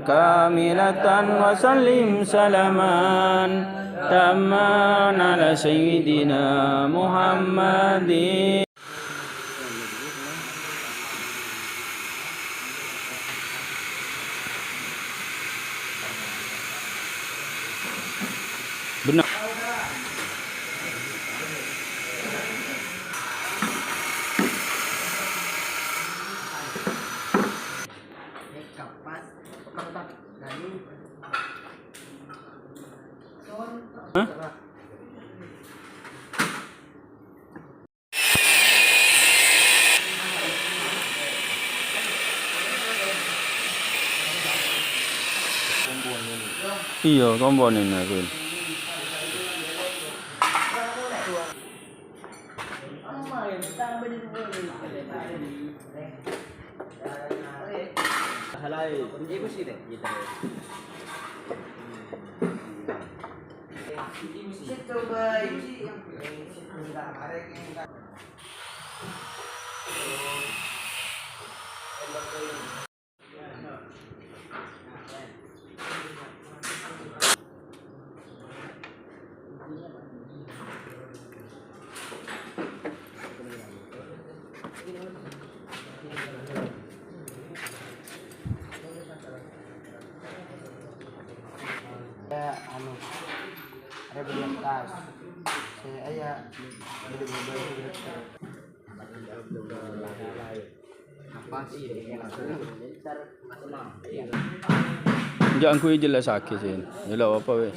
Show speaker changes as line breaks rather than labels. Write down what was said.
kamilatan wa sallim salaman tamman ala sayyidina Muhammadin. Benar. Hah? Iya, komponen aku.
Halai, ibu sih deh, gitu. Coba ini yang rehabilitas saya
Jangan ku jelas sakit sih. Yalah apa wes.